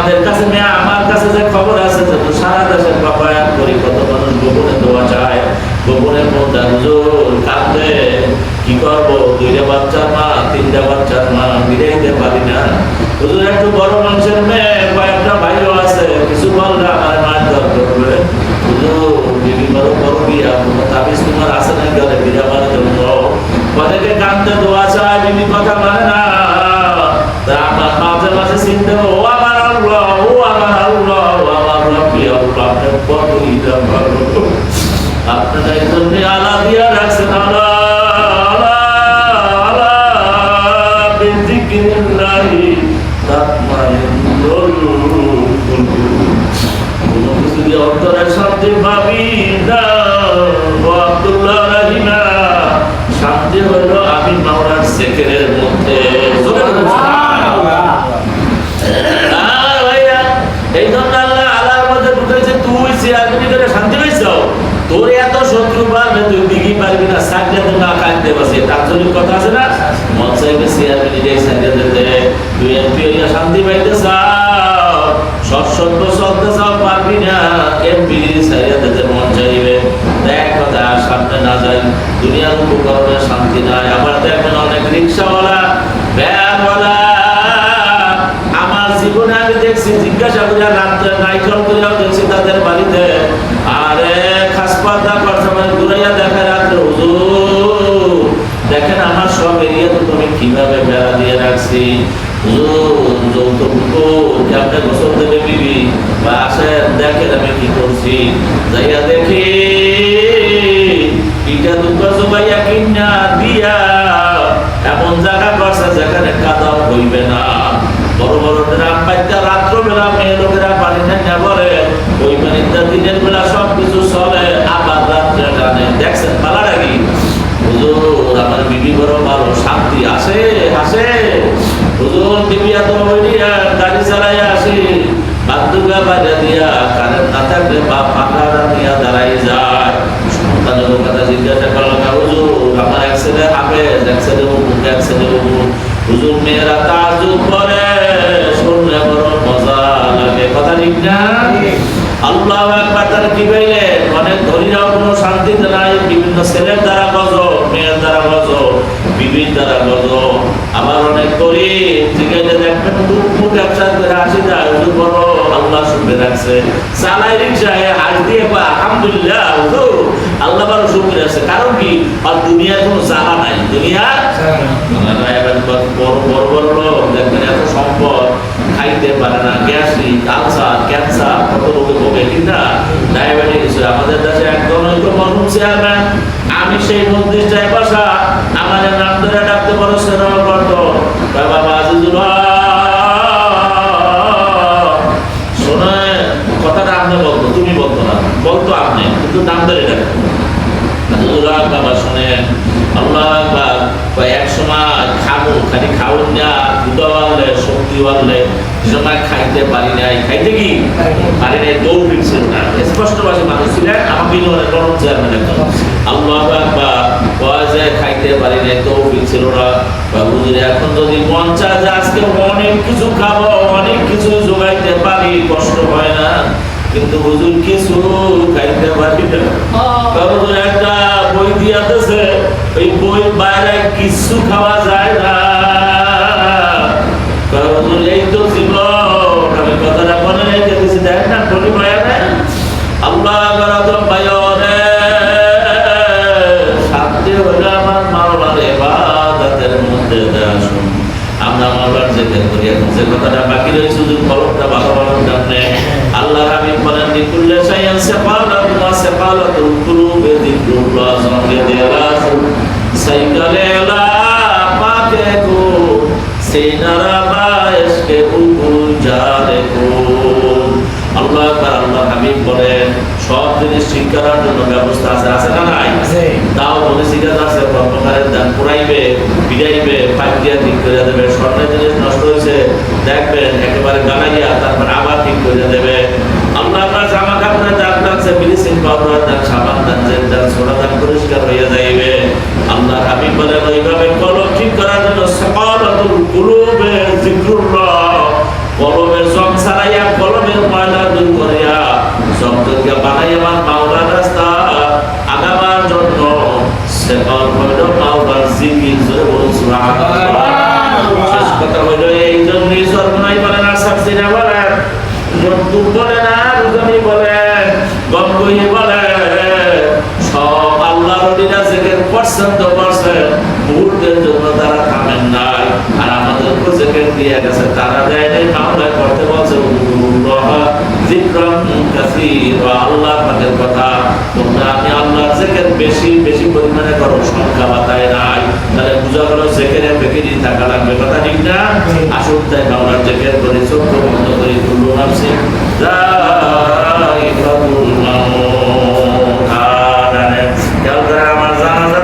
আমাদের কাছে আমার কাছে যে খবর আছে যে সারা দেশের বাবায়াত করি, কত মানুষ গোপনে দোয়া চায়, গোপনের মধ্যে হুজুর কাঁদে, কি করবো, 2টা বাচ্চার মা, 3টা বাচ্চার মা, মিলাইতে পারি না। হুজুর একটু বড় মানুষের মেয়ে, কয়েকটা ভাইও আছে, কিছু বললে আমার মায়ের দরকার হবে। হুজুর বিবি বড় বড় বিয়া, কোনো তাবিজ তোমার আছে না গেলে বিয়া মানে জন্য অনেকে কাঁদতে দোয়া চায়, বিবি কথা মানে না। আমার মাঝে মাঝে চিন্তা, ও আমার আল্লাহ, ও আমার আল্লাহ, ও আমার রব্বি আল্লাহ, আপনার কত ইটা ভালো, আপনারা এই জন্য আলা দিয়া রাখছেন। আলা আলা আলা বিযিকরিল্লাহি তাতমাইন্নুল কুলুব। কোনো কিছু দিয়ে অন্তরে শান্তি পাবি না ও আব্দুল্লাহ রাহিমা, শান্তি হলো আমি মাওলার জিকিরের মধ্যে। এই জন্য আল্লাহ আল্লাহর মধ্যে ঢুকেছে, তুই চেয়ারম্যান করে শান্তি পাইছো, তোর এত শত্রু পারবে তুই দিঘি পারবি না, সাইডে তো না কাটতে বসে, তার জন্য কথা আছে না, মন চাইবে চেয়ারম্যান যাই সাইডে দিতে, তুই এমপি হইয়া শান্তি পাইতে চাও, সৎসঙ্গ চলতে চাও, পারবি না, এমপি সাইডে দিতে মন চাইবে। দেখ কথা সামনে না যাই, দুনিয়ার উপকরণে শান্তি নাই। আবার দেখবেন অনেক রিক্সাওয়ালা, ভ্যানওয়ালা, আমার জীবনে আমি দেখছি, জিজ্ঞাসা করি রাত্রে নাইটল করিয়াও দেখছি তাদের বাড়িতে, আরে খাসপাতা করছে মানে ঘুরাইয়া দেখে রাত্রে, হুজুর দেখেন আমার সব এরিয়া তো তুমি কিভাবে বেড়া দিয়ে রাখছি, হুজুর যৌতুক কেমনে গোসল দেবে বিবি, বা আসেন দেখেন আমি কি করছি, যাইয়া দেখি ইটা দুটো জবাইয়া কিনা দিয়া এমন জায়গা করছে যেখানে কাদাও হইবে না, বড় বড় ড্রাম পাইতা রাত্রবেলা মেয়ে লোকেরা পানি না বলে, ওই পানিটা দিনের বেলা সবকিছু চলে, আবার রাত্রে টানে। দেখছেন পালা রাখি, হুজুর আমার বিবি বড় ভালো, শান্তি আসে আসে, হুজুর বিবি এত বইয়া গাড়ি চালাইয়া আসি, বাদ্যুগা বাজা দিয়া কারেন্ট না থাকলে বা পাকাটা দিয়া দাঁড়াই যায়। সন্তানের কথা জিজ্ঞাসা করলাম, হুজুর আমার এক ছেলে হাফেজ, এক ছেলে অমুক, এক ছেলে অমুক, হুজুর মেয়েরা তাজ্জুদ করে, শুনলে বড় মজা লাগে, কথা ঠিক না? আল্লাহু আকবার। তারা কি বললেন, অনেক ধনীরাও কোনো শান্তিতে নাই, বিভিন্ন ছেলের দ্বারা গজব, মেয়ের দ্বারা গজব, বিবির দ্বারা গজব। আবার অনেক গরিব জিজ্ঞাসা দেখবেন টুকটুক ব্যবসা করে আসি যায়, হুজুর বড় আল্লাহ শুনবে রাখছে, চালাই রিক্সায় হাত দিয়ে আলহামদুলিল্লাহ, হুজুর আল্লাহ বড় শুনবে রাখছে। কারণ কি, আর দুনিয়ার কোনো জ্বালা নাই, দুনিয়ার বড় বড় বড় লোক দেখবেন এত সম্পদ, খাইতে পারে না, গ্যাস্ট্রিক, আলসার, ক্যান্সার, কত রোগে ভোগে, ঠিক না, ডায়াবেটিস। আমাদের দেশে একদম হয়তো মরহুম চেয়ারম্যান, আমি সেই মন্দিরটায় বসা, আমাদের নাম ধরে ডাকতে বড় সেনাও করতো, বাবা আজিজুল শোনে কথাটা আপনি বলতো, তুমি বলতো না, বলতো আপনি, কিন্তু নাম ধরে ডাকতো, বাবা শোনেন, আল্লাহ আকবার। এক সময় খাবো, খালি খাওয়ার না, দুধ বাড়লে, শক্তি বাড়লে, সময় খাইতে পারি নাই, খাইতে কি পারি নাই, দৌড় ফিরছিল না, স্পষ্টভাবে মানুষ ছিলেন, আমাকে গরম চেয়ারম্যান একদম, আল্লাহ আকবার, বয়সে খাইতে পারি নাই, দৌড় ফিরছিল না। হুজুর এখন যদি মন চায় যে আজকে অনেক কিছু খাবো, অনেক কিছু জোগাইতে পারি, কষ্ট হয় না, কিন্তু হুজুর কিছু খাইতে পারি না। হুজুর একটা বই দিয়াতেছে, ওই বই বাইরে কিছু খাওয়া যায় না, হুজুর এই তো জীবন, আমি কথাটা মনে রেখে দিয়েছি, দেখ না কোটি মায়া নেই। আল্লাহ শান্তি হইলে আমার মাওলার ইবাদতের মধ্যে আসুন, আমরা মাওলার জিকির করি। এখন যে কথাটা বাকি রয়েছে, হুজুর ফলকটা ভালো ভালো জানে। আল্লাহ হাবিব বলেন, লিকুল্লি শাইইন সাফালাতুন ওয়া সাফালাতুল কুলুবি যিকরুল্লাহ, সঙ্গে দেলাস সাইকালে লা পাকে কো সিনারা বায়সকে উকুল জারে কো। আল্লাহ আকবার। আল্লাহ হাবিব বলেন, সব জিনিস ঠিক করার জন্য ব্যবস্থা আছে, আছে না নাই? তাও বলে শিখাতে আছে, কর্মকারের দান পুরাইবে, বিড়াইবে, পাইপ দিয়া ঠিক করে দেবে, স্বর্ণের জিনিস নষ্ট হয়েছে দেখবেন একেবারে গালাইয়া তারপর আবার ঠিক করে দেবে। আল্লাহ আপনার জামা কাপড়ের দান টানছে, ব্লিচিং পাউডার দান, সাবান দান, জেল দান, সোডা দান, পরিষ্কার হয়ে যাইবে। আল্লাহ হাবিব বলেন, ওইভাবে কলম ঠিক করার জন্য সাফালাতুল কুলুবে যিকরুল্লাহ, কলমের জং ছাড়াইয়া কলমের ময়লা দূর করিয়া জংকে বানাই আমার মাওলার রাস্তা আগাবার জন্য সেবার হইল মাওলার জিকির জোরে বলুন সুবহানাল্লাহ। শেষ কথা হইল এই জন্যই সর্বনাই বলেন আর সাবসিনা বলেন জন্তু বলেন আর রুজমি বলেন গঙ্গই বলেন সব আল্লাহর ওলিরা জিকির পছন্দ করছেন মুহূর্তের জন্য তারা থামেন নাই আর আমাদের জিকির দিয়ে গেছে তারা দেয় নাই মাওলা করতে বলছে যিকরান কাসীরা আল্লাহ পাকের কথা তোমরা আমি আল্লাহর জিকির বেশি বেশি পরিমাণে করো সংখ্যা বাতায় নাই তাহলে বুঝা গেল জিকিরে ফিকিরি থাকা লাগবে কথা ঠিক না আসুন তাই মাওলার জিকির করে চোখ বন্ধ করে কুল্লু নাফসিন যায়িকাতুল মাউত আমার জানাজা